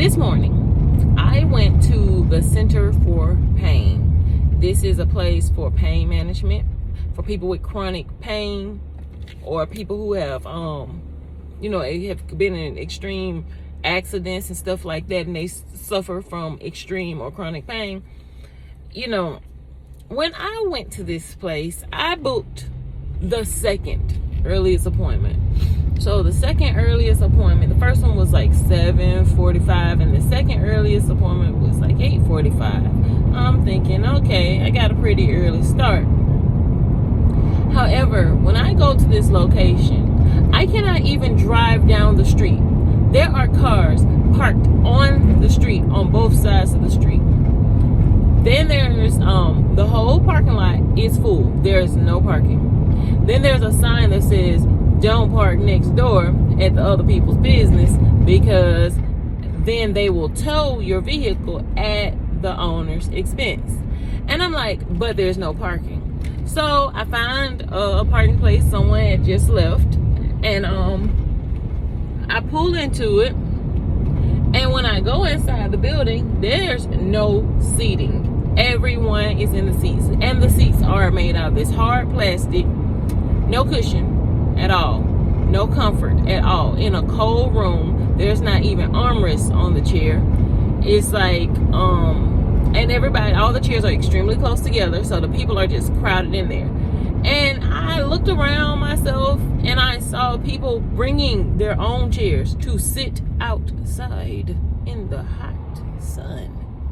this morning, I went to the Center for Pain. This is a place for pain management for people with chronic pain or people who have, have been in extreme accidents and stuff like that, and they suffer from extreme or chronic pain. When I went to this place, I booked the second earliest appointment. So the second earliest appointment, the first one was like 7:45, and the second earliest appointment was like 8:45. I'm thinking, okay, I got a pretty early start. However, when I go to this location, I cannot even drive down the street. There are cars parked on the street, on both sides of the street. Then there's the whole parking lot is full. There's no parking. Then there's a sign that says, "Don't park next door at the other people's business," because then they will tow your vehicle at the owner's expense. And I'm like, but there's no parking. So I find a parking place someone had just left, and I pull into it, and when I go inside the building, there's no seating. Everyone is in the seats, and the seats are made out of this hard plastic, no cushion at all, no comfort at all. In a cold room, there's not even armrests on the chair. It's like and everybody, all the chairs are extremely close together, so the people are just crowded in there. And I looked around myself, and I saw people bringing their own chairs to sit outside in the hot sun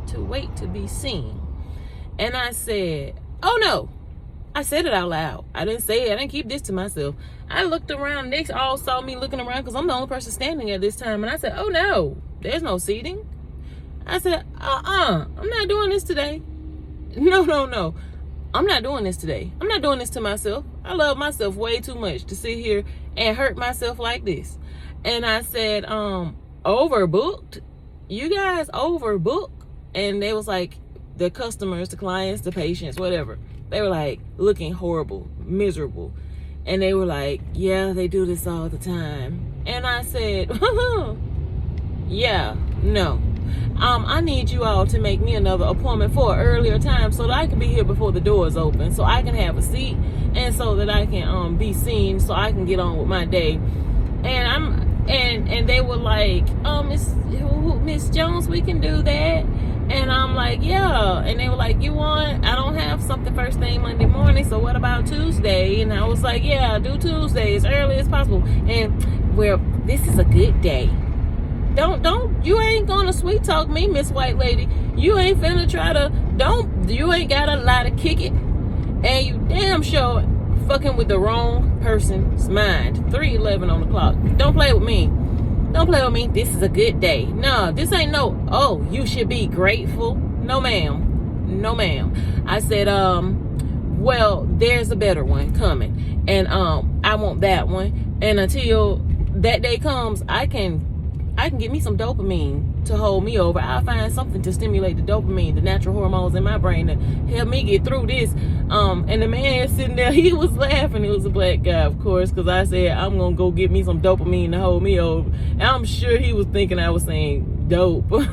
to wait to be seen. And I said, oh no. I said it out loud. I didn't say it. I didn't keep this to myself. I looked around. They all saw me looking around because I'm the only person standing at this time. And I said, oh no, there's no seating. I said, I'm not doing this today. No. I'm not doing this today. I'm not doing this to myself. I love myself way too much to sit here and hurt myself like this. And I said, overbooked? You guys overbooked? And they was like, the customers, the clients, the patients, whatever. They were like looking horrible, miserable. And they were like, yeah, they do this all the time. And I said, yeah, no. I need you all to make me another appointment for an earlier time so that I can be here before the doors open, so I can have a seat, and so that I can be seen, so I can get on with my day. And they were like, Miss Jones, we can do that. And I'm like, yeah. And they were like, I don't have something first thing Monday morning, so what about Tuesday? And I was like, yeah, do Tuesday as early as possible. And well, this is a good day. You ain't gonna sweet talk me, Miss White Lady. You ain't finna you ain't gotta lie to kick it. And you damn sure fucking with the wrong person's mind. 3:11 on the clock. Don't play with me. Don't play with me. This is a good day. No, this ain't no, you should be grateful. No ma'am. I said, well, there's a better one coming. And I want that one. And until that day comes, I can get me some dopamine to hold me over. I'll find something to stimulate the dopamine, the natural hormones in my brain, to help me get through this. And the man sitting there, he was laughing. It was a black guy, of course, because I said, I'm going to go get me some dopamine to hold me over. And I'm sure he was thinking I was saying dope. But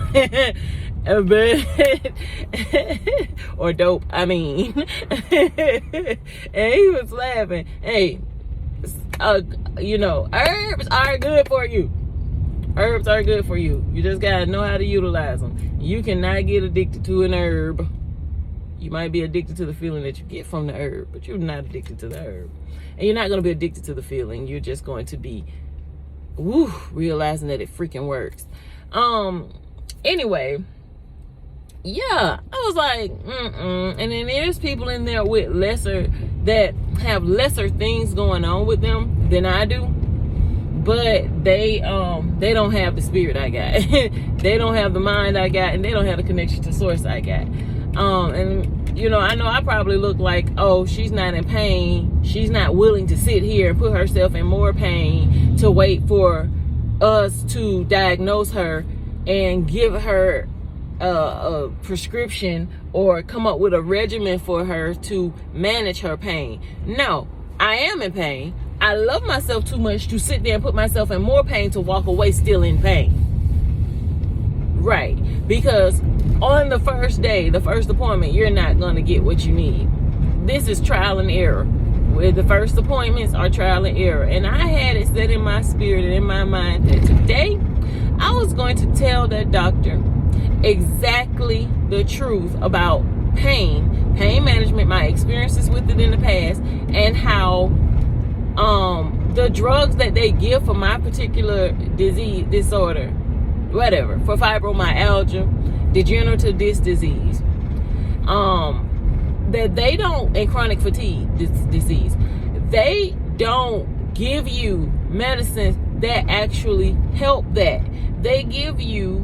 or dope, I mean. And he was laughing. Hey, herbs are good for you. Herbs are good for you. You just gotta know how to utilize them. You cannot get addicted to an herb. You might be addicted to the feeling that you get from the herb, but you're not addicted to the herb. And you're not going to be addicted to the feeling. You're just going to be realizing that it freaking works. Anyway, yeah, I was like, and then there's people in there that have lesser things going on with them than I do. But they don't have the spirit I got. They don't have the mind I got, and they don't have the connection to source I got. And I know I probably look like, oh, she's not in pain. She's not willing to sit here and put herself in more pain to wait for us to diagnose her and give her a prescription or come up with a regimen for her to manage her pain. No, I am in pain. I love myself too much to sit there and put myself in more pain to walk away still in pain. Right. Because on the first day, the first appointment, you're not going to get what you need. This is trial and error. Where the first appointments are trial and error. And I had it set in my spirit and in my mind that today I was going to tell that doctor exactly the truth about pain management, my experiences with it in the past, and how the drugs that they give for my particular disorder, whatever, for fibromyalgia, degenerative disc disease, that they don't, and chronic fatigue disease, they don't give you medicines that actually help that. They give you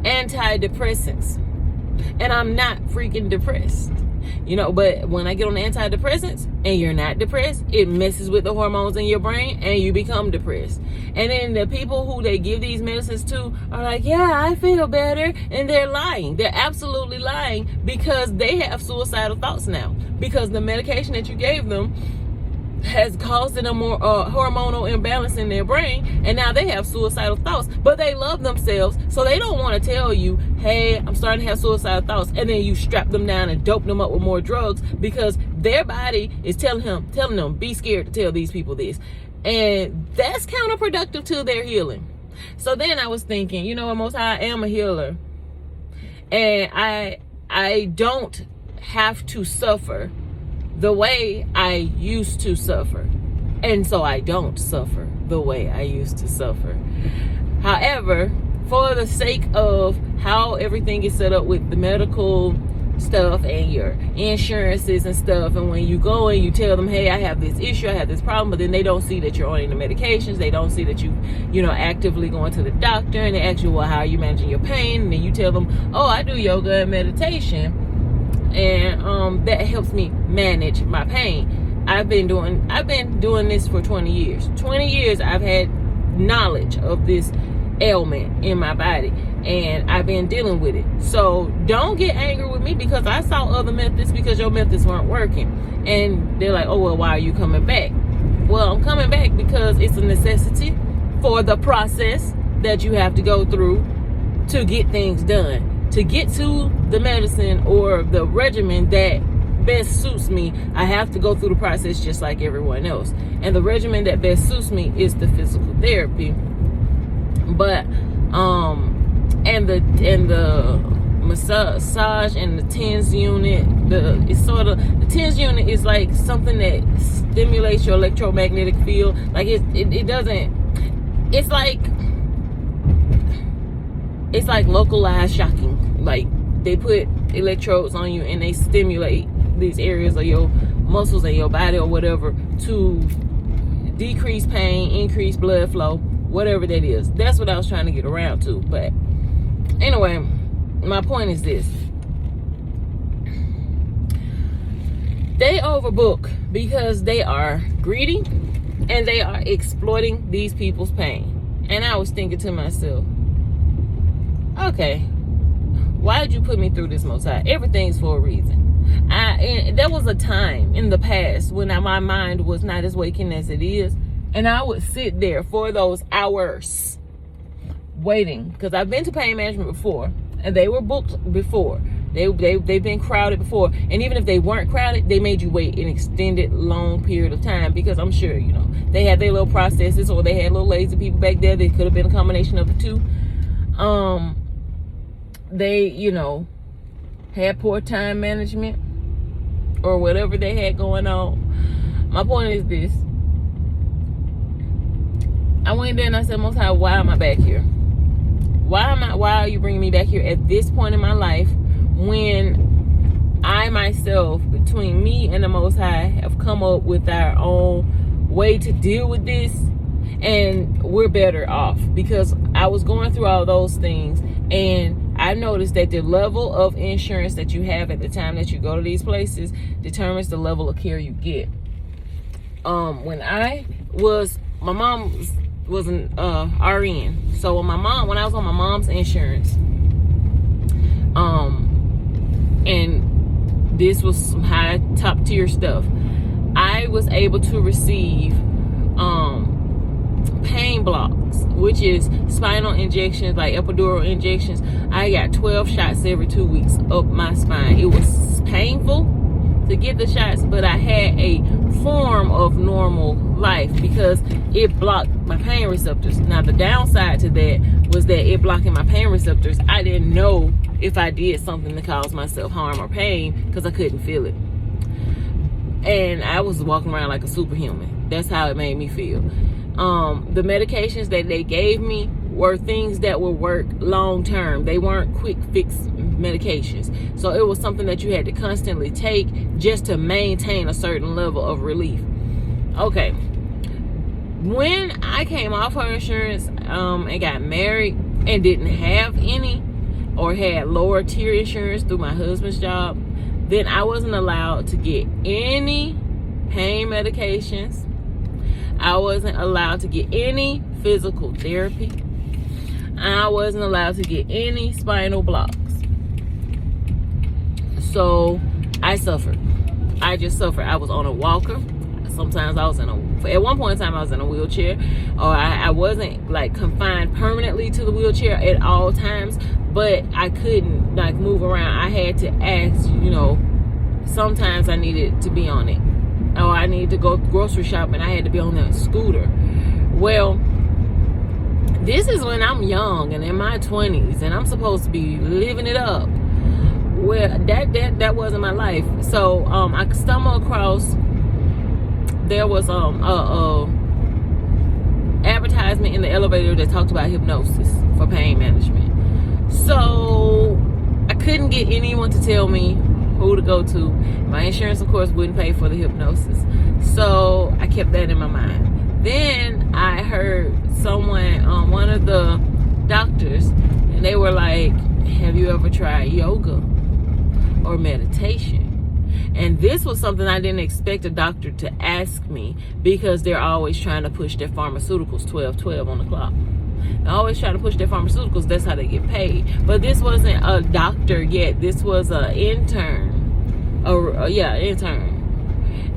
antidepressants. And I'm not freaking depressed. But when I get on the antidepressants and you're not depressed, it messes with the hormones in your brain and you become depressed. And then the people who they give these medicines to are like, yeah, I feel better. And they're lying. They're absolutely lying, because they have suicidal thoughts now. Because the medication that you gave them has caused them more hormonal imbalance in their brain, and now they have suicidal thoughts. But they love themselves, so they don't want to tell you, hey, I'm starting to have suicidal thoughts, and then you strap them down and dope them up with more drugs, because their body is telling them, be scared to tell these people this. And that's counterproductive to their healing. So then I was thinking, Most High, I am a healer, and I don't have to suffer the way I used to suffer. And so I don't suffer the way I used to suffer. However, for the sake of how everything is set up with the medical stuff and your insurances and stuff, and when you go and you tell them, hey, I have this issue, I have this problem, but then they don't see that you're on the medications, they don't see that you actively going to the doctor, and they ask you, well, how are you managing your pain? And then you tell them, oh, I do yoga and meditation, and that helps me manage my pain. I've been doing this for 20 years. 20 years I've had knowledge of this ailment in my body, and I've been dealing with it. So don't get angry with me because I saw other methods, because your methods weren't working. And they're like, oh, well, why are you coming back? Well, I'm coming back because it's a necessity for the process that you have to go through to get things done. To get to the medicine or the regimen that best suits me, I have to go through the process just like everyone else. And the regimen that best suits me is the physical therapy. But and the massage and the TENS unit, the TENS unit is like something that stimulates your electromagnetic field. Like it doesn't, it's like localized shocking. Like they put electrodes on you and they stimulate these areas of your muscles and your body or whatever to decrease pain, increase blood flow, whatever that is. That's what I was trying to get around to. But anyway, my point is this. They overbook because they are greedy and they are exploiting these people's pain. And I was thinking to myself, okay, why did you put me through this, Most High? Everything's for a reason. And there was a time in the past when my mind was not as waking as it is, and I would sit there for those hours waiting, because I've been to pain management before, and they were booked before. They've been crowded before, and even if they weren't crowded, they made you wait an extended long period of time, because I'm sure they had their little processes, or they had little lazy people back there. They could have been a combination of the two. They had poor time management or whatever they had going on. My point is this. I went there and I said, Most High, why am I back here? Why are you bringing me back here at this point in my life when I myself, between me and the Most High, have come up with our own way to deal with this, and we're better off? Because I was going through all those things, and I noticed that the level of insurance that you have at the time that you go to these places determines the level of care you get. My mom was an RN. So when I was on my mom's insurance, and this was some high top tier stuff, I was able to receive pain blocks, which is spinal injections, like epidural injections. I got 12 shots every 2 weeks up my spine. It was painful to get the shots, but I had a form of normal life because it blocked my pain receptors. Now the downside to that was that it blocking my pain receptors, I didn't know if I did something to cause myself harm or pain because I couldn't feel it. And I was walking around like a superhuman. That's how it made me feel. The medications that they gave me were things that would work long term. They weren't quick fix medications. So it was something that you had to constantly take just to maintain a certain level of relief. Okay. When I came off her insurance and got married and didn't have any, or had lower tier insurance through my husband's job, then I wasn't allowed to get any pain medications. I wasn't allowed to get any physical therapy. I wasn't allowed to get any spinal blocks. So I suffered. I just suffered. I was on a walker. Sometimes I was at one point in time I was in a wheelchair, or I wasn't like confined permanently to the wheelchair at all times, but I couldn't like move around. I had to ask, sometimes I needed to be on it, or I needed to go grocery shopping. I had to be on that scooter. Well, this is when I'm young and in my 20s and I'm supposed to be living it up. Well, that wasn't my life. So I stumbled across, there was a advertisement in the elevator that talked about hypnosis for pain management. So I couldn't get anyone to tell me who to go to. My insurance, of course, wouldn't pay for the hypnosis. So I kept that in my mind. Then I heard someone, one of the doctors, and they were like, have you ever tried yoga or meditation? And this was something I didn't expect a doctor to ask me, because they're always trying to push their pharmaceuticals 12 on the clock. They're always trying to push their pharmaceuticals. That's how they get paid. But this wasn't a doctor yet. This was an intern. Intern.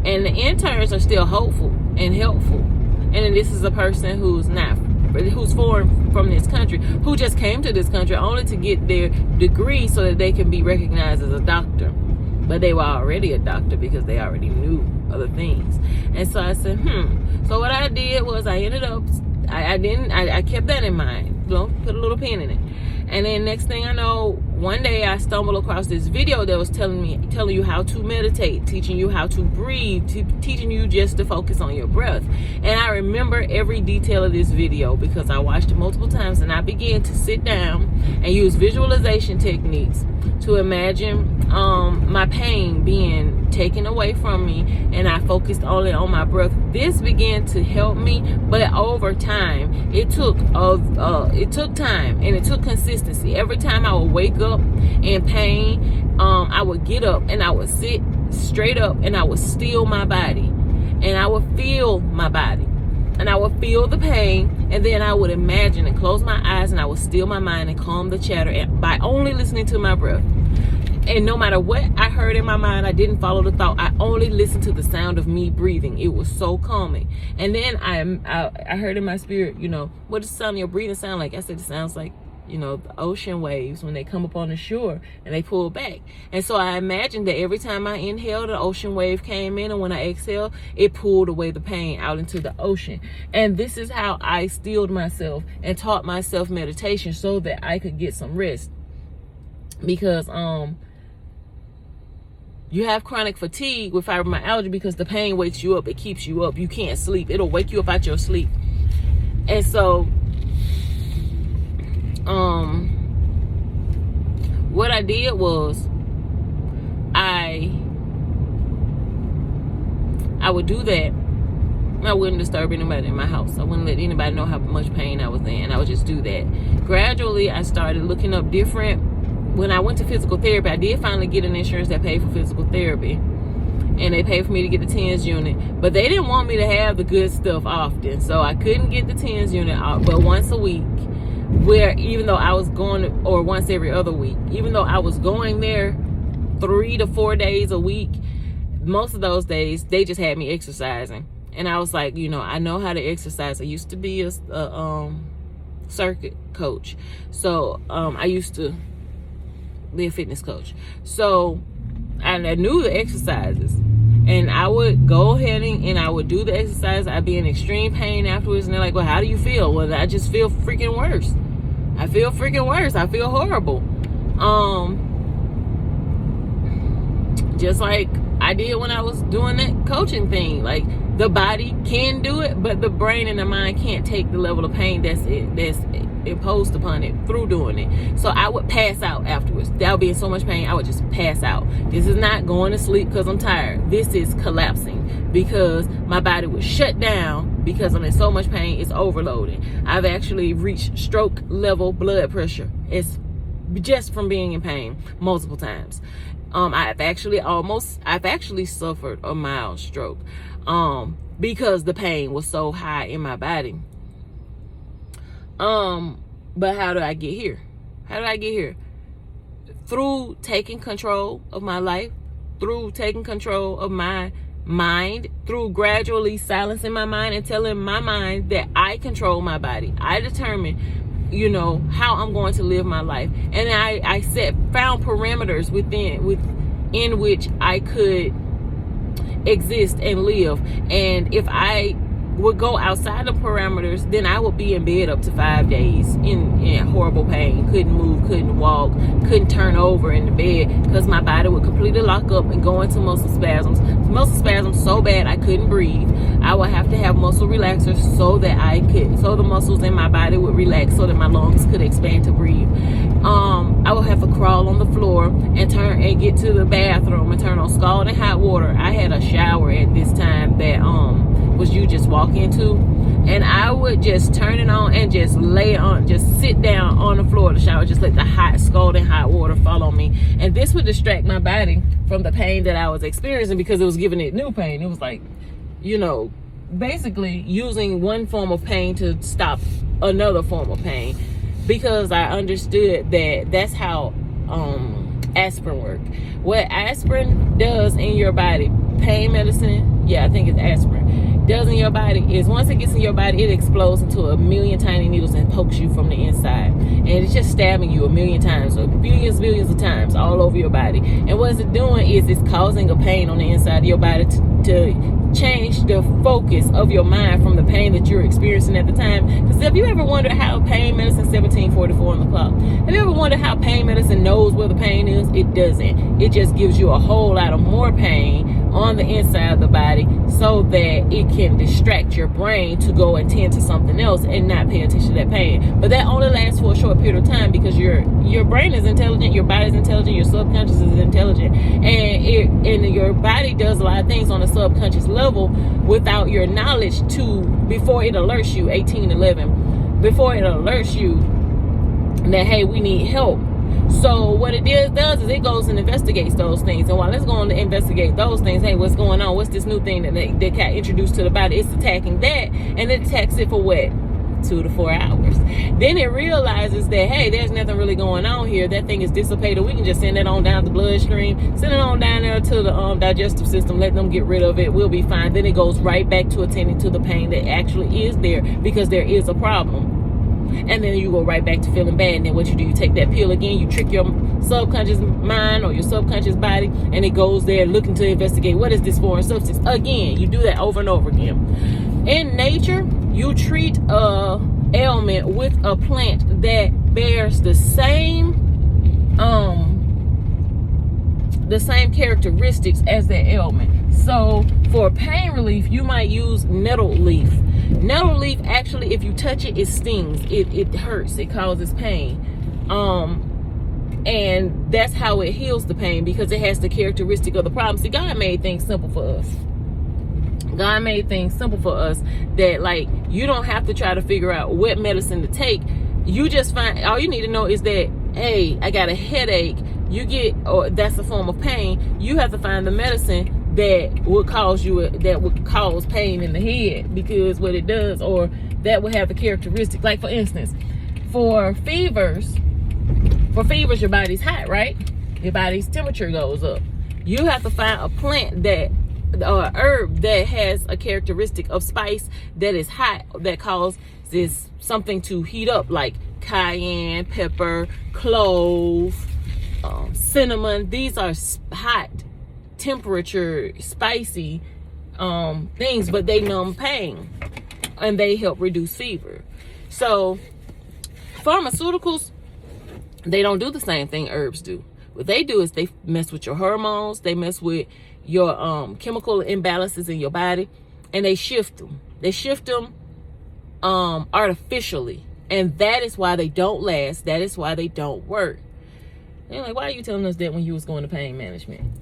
And the interns are still hopeful and helpful. And then this is a person who's foreign from this country, who just came to this country only to get their degree so that they can be recognized as a doctor. But they were already a doctor because they already knew other things. And so I said, So what I did was I ended up, I kept that in mind, put a little pin in it. And then next thing I know, one day I stumbled across this video that was telling you how to meditate, teaching you how to breathe, teaching you just to focus on your breath. And I remember every detail of this video because I watched it multiple times, and I began to sit down and use visualization techniques to imagine my pain being taken away from me, and I focused only on my breath. This began to help me, but over time, it took time and it took consistency. Every time I would wake up in pain, I would get up and I would sit straight up and I would still my body, and I would feel my body, and I would feel the pain, and then I would imagine and close my eyes, and I would still my mind and calm the chatter by only listening to my breath. And no matter what I heard in my mind, I didn't follow the thought. I only listened to the sound of me breathing. It was so calming. And then I heard in my spirit, what does the sound of your breathing sound like? I said, it sounds like, the ocean waves when they come up on the shore and they pull back. And so I imagined that every time I inhaled, an ocean wave came in, and when I exhaled, it pulled away the pain out into the ocean. And this is how I stilled myself and taught myself meditation so that I could get some rest. Because you have chronic fatigue with fibromyalgia because the pain wakes you up. It keeps you up. You can't sleep. It'll wake you up out your sleep. And so what I did was I would do that. I wouldn't disturb anybody in my house. I wouldn't let anybody know how much pain I was in. I would just do that. Gradually, I started looking up different. When I went to physical therapy, I did finally get an insurance that paid for physical therapy. And they paid for me to get the TENS unit. But they didn't want me to have the good stuff often. So I couldn't get the TENS unit but once a week. Even though I was going, or once every other week. Even though I was going there 3 to 4 days a week, most of those days, they just had me exercising. And I was like, you know, I know how to exercise. I used to be a circuit coach. So I used to be a fitness coach. So I knew the exercises. And I would go ahead and I would do the exercise. I'd be in extreme pain afterwards. And they're like, well, how do you feel? Well, I just feel freaking worse. I feel freaking worse. I feel horrible. Just like I did when I was doing that coaching thing. Like, the body can do it, but the brain and the mind can't take the level of pain that's imposed upon it through doing it. So I would pass out afterwards. That would be in so much pain, I would just pass out. This is not going to sleep because I'm tired. This is collapsing because my body would shut down because I'm in so much pain. It's overloading. I've actually reached stroke level blood pressure. It's just from being in pain multiple times. I've actually suffered a mild stroke because the pain was so high in my body. But how do I get here? How do I get here? Through taking control of my life, through taking control of my mind, through gradually silencing my mind and telling my mind that I control my body. I determine, you know, how I'm going to live my life. And I found parameters within which I could exist and live. And if I would go outside the parameters, then I would be in bed up to 5 days in horrible pain. Couldn't move, couldn't walk, couldn't turn over in the bed because my body would completely lock up and go into muscle spasms. Muscle spasms so bad I couldn't breathe. I would have to have muscle relaxers so the muscles in my body would relax so that my lungs could expand to breathe. I would have to crawl on the floor and get to the bathroom and turn on scalding hot water. I had a shower at this time that was you just walk into, and I would just turn it on and just sit down on the floor of the shower, just let the hot scalding hot water fall on me. And this would distract my body from the pain that I was experiencing because it was giving it new pain. It was like, you know, basically using one form of pain to stop another form of pain, because I understood that that's how aspirin work. What aspirin does in your body, pain medicine, I think it's aspirin, does in your body is once it gets in your body, it explodes into a million tiny needles and pokes you from the inside. And it's just stabbing you a million times, or billions of times all over your body. And what it's doing is it's causing a pain on the inside of your body to change the focus of your mind from the pain that you're experiencing at the time. Because have you ever wondered how pain medicine 1744 on the clock? Have you ever wondered how pain medicine knows where the pain is? It doesn't. It just gives you a whole lot of more pain on the inside of the body so that it can distract your brain to go and tend to something else and not pay attention to that pain. But that only lasts for a short period of time because your brain is intelligent, your body is intelligent, your subconscious is intelligent, and your body does a lot of things on a subconscious level without your knowledge before it alerts you. 1811, before it alerts you that, hey, we need help. So what it does is it goes and investigates those things. And while it's going to investigate those things, hey, what's going on? What's this new thing that they got introduced to the body? It's attacking that, and it attacks it for what? 2 to 4 hours. Then it realizes that, hey, there's nothing really going on here. That thing is dissipated. We can just send it on down the bloodstream, send it on down there to the digestive system, let them get rid of it. We'll be fine. Then it goes right back to attending to the pain that actually is there because there is a problem. And then you go right back to feeling bad. And then what you do, you take that pill again, you trick your subconscious mind or your subconscious body, and it goes there looking to investigate what is this foreign substance. Again, you do that over and over again. In nature, you treat a ailment with a plant that bears the same characteristics as that ailment. So for pain relief, you might use nettle leaf. Nettle leaf, actually, if you touch it, it stings. It hurts. It causes pain. And that's how it heals the pain, because it has the characteristic of the problem. See, God made things simple for us. God made things simple for us that, like, you don't have to try to figure out what medicine to take. You just find, all you need to know is that, hey, I got a headache. That's a form of pain. You have to find the medicine that would cause pain in the head, because what it does, or that would have the characteristic. Like, for instance, for fevers, your body's hot, right? Your body's temperature goes up. You have to find a plant that herb that has a characteristic of spice that is hot, that causes something to heat up, like cayenne pepper, clove, cinnamon. These are hot temperature spicy things, but they numb pain and they help reduce fever. So pharmaceuticals, they don't do the same thing herbs do. What they do is they mess with your hormones, they mess with your chemical imbalances in your body, and they shift them. They shift them artificially, and that is why they don't last. That is why they don't work. And like, why are you telling us that when you was going to pain management?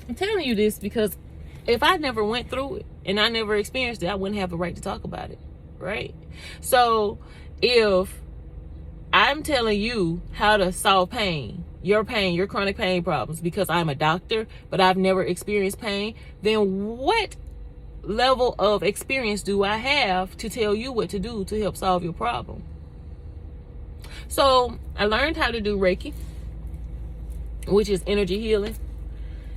I'm telling you this because if I never went through it and I never experienced it, I wouldn't have a right to talk about it, right? So if I'm telling you how to solve pain, your chronic pain problems, because I'm a doctor, but I've never experienced pain, then what level of experience do I have to tell you what to do to help solve your problem? So I learned how to do Reiki, which is energy healing.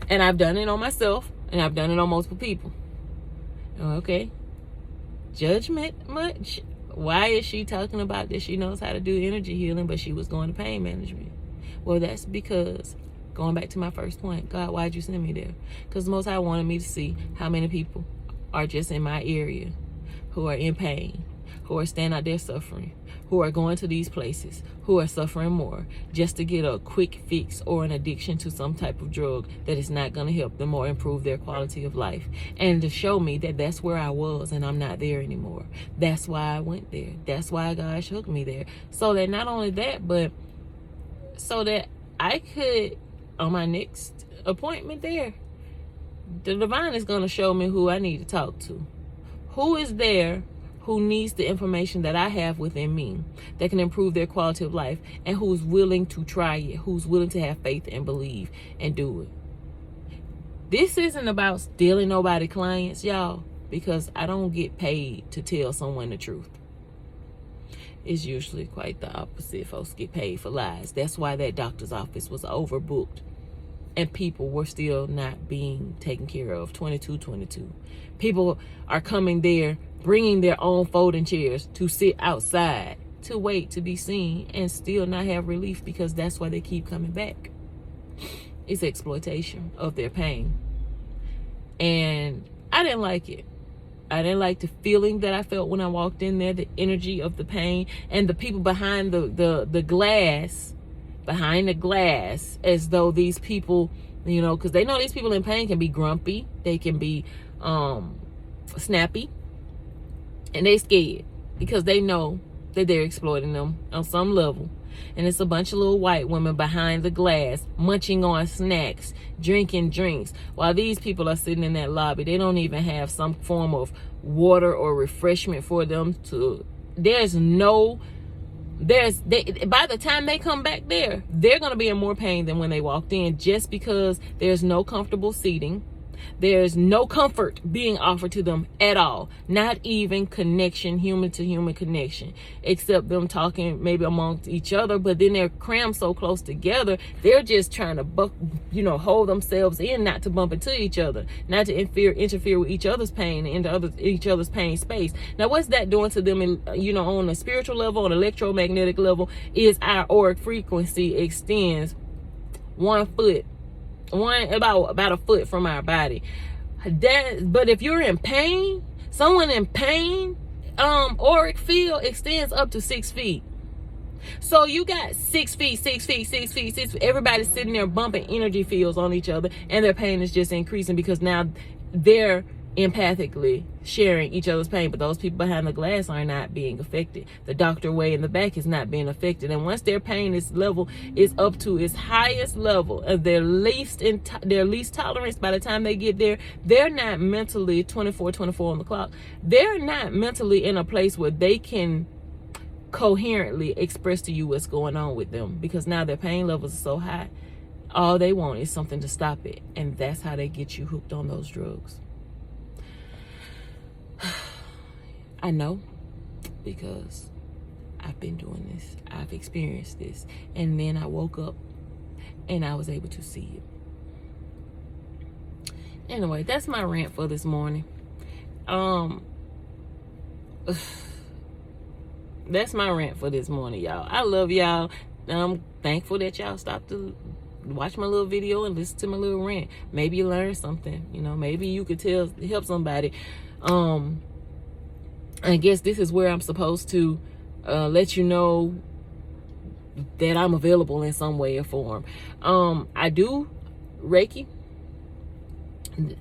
And I've done it on myself, and I've done it on multiple people. Okay. Judgment much? Why is she talking about that she knows how to do energy healing, but she was going to pain management? Well, that's because, going back to my first point, God, why'd you send me there? Because the Most High wanted me to see how many people are just in my area who are in pain, who are standing out there suffering, who are going to these places, who are suffering more, just to get a quick fix or an addiction to some type of drug that is not going to help them or improve their quality of life. And to show me that that's where I was and I'm not there anymore. That's why I went there. That's why God took me there. So that not only that, but so that I could, on my next appointment there, the divine is going to show me who I need to talk to. Who is there who needs the information that I have within me that can improve their quality of life, and who's willing to try it, who's willing to have faith and believe and do it. This isn't about stealing nobody clients, y'all, because I don't get paid to tell someone the truth. It's usually quite the opposite. Folks get paid for lies. That's why that doctor's office was overbooked and people were still not being taken care of. 2222. People are coming there, bringing their own folding chairs to sit outside to wait to be seen and still not have relief, because that's why they keep coming back. It's exploitation of their pain. And I didn't like it. I didn't like the feeling that I felt when I walked in there, the energy of the pain, and the people behind the glass, as though these people, you know, because they know these people in pain can be grumpy, they can be snappy, and they scared because they know that they're exploiting them on some level. And it's a bunch of little white women behind the glass munching on snacks, drinking drinks, while these people are sitting in that lobby. They don't even have some form of water or refreshment for them to. By the time they come back there, they're going to be in more pain than when they walked in, just because there's no comfortable seating. There's no comfort being offered to them at all. Not even connection, human to human connection, except them talking maybe amongst each other, but then they're crammed so close together, they're just trying to hold themselves in, not to bump into each other, not to interfere with each other's pain and each other's pain space. Now, what's that doing to them on a spiritual level, on an electromagnetic level, is our auric frequency extends 1 foot, about a foot from our body. But if you're in pain, someone in pain, auric field extends up to 6 feet. So you got 6 feet, 6 feet, 6 feet, 6 feet. Everybody's sitting there bumping energy fields on each other, and their pain is just increasing because now they're empathically sharing each other's pain, but those people behind the glass are not being affected. The doctor way in the back is not being affected, and once their pain is up to its highest level of their least tolerance, by the time they get there, they're not mentally 24 on the clock. They're not mentally in a place where they can coherently express to you what's going on with them, because now their pain levels are so high. All they want is something to stop it, and that's how they get you hooked on those drugs. I know, because I've been doing this. I've experienced this. And then I woke up and I was able to see it. Anyway, that's my rant for this morning. That's my rant for this morning, y'all. I love y'all. I'm thankful that y'all stopped to watch my little video and listen to my little rant. Maybe you learned something, you know, maybe you could help somebody. I guess this is where I'm supposed to let you know that I'm available in some way or form. I do Reiki.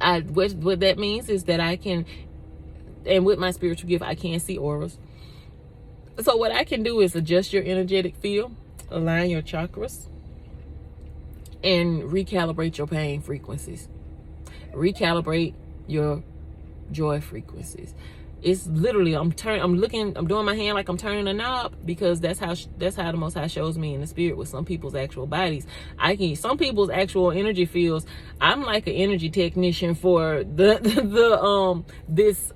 What that means is that I can, and with my spiritual gift, I can see auras. So what I can do is adjust your energetic field, align your chakras, and recalibrate your pain frequencies. Recalibrate your joy frequencies. It's literally, I'm doing my hand like I'm turning a knob, because that's how the Most High shows me in the spirit with some people's actual bodies. Some people's actual energy fields. I'm like an energy technician for this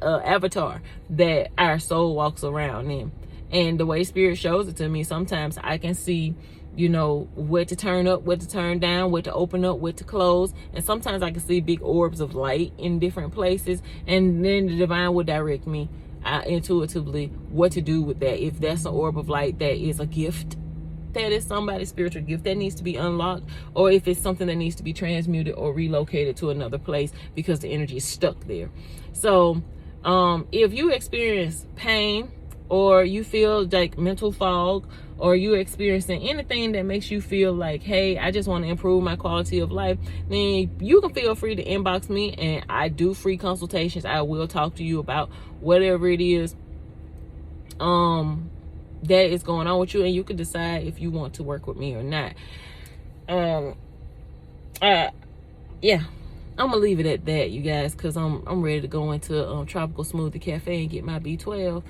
avatar that our soul walks around in. And the way spirit shows it to me, sometimes I can see, you know, what to turn up, what to turn down, what to open up, what to close. And sometimes I can see big orbs of light in different places. And then the divine will direct me intuitively what to do with that. If that's an orb of light that is a gift, that is somebody's spiritual gift that needs to be unlocked, or if it's something that needs to be transmuted or relocated to another place because the energy is stuck there. So if you experience pain, or you feel like mental fog, or you're experiencing anything that makes you feel like, hey, I just want to improve my quality of life, then you can feel free to inbox me, and I do free consultations. I will talk to you about whatever it is that is going on with you, and you can decide if you want to work with me or not. Yeah, I'm gonna leave it at that, you guys, because I'm ready to go into Tropical Smoothie Cafe and get my B12.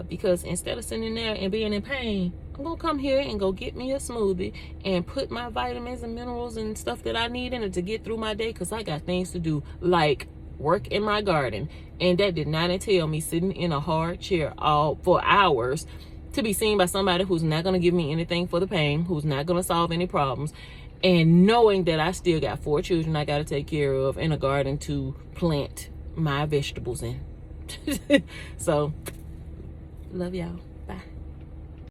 Because instead of sitting there and being in pain, I'm gonna come here and go get me a smoothie and put my vitamins and minerals and stuff that I need in it to get through my day, because I got things to do, like work in my garden. And that did not entail me sitting in a hard chair for hours to be seen by somebody who's not gonna give me anything for the pain, who's not gonna solve any problems, and knowing that I still got 4 children I gotta take care of and a garden to plant my vegetables in. So love y'all. Bye.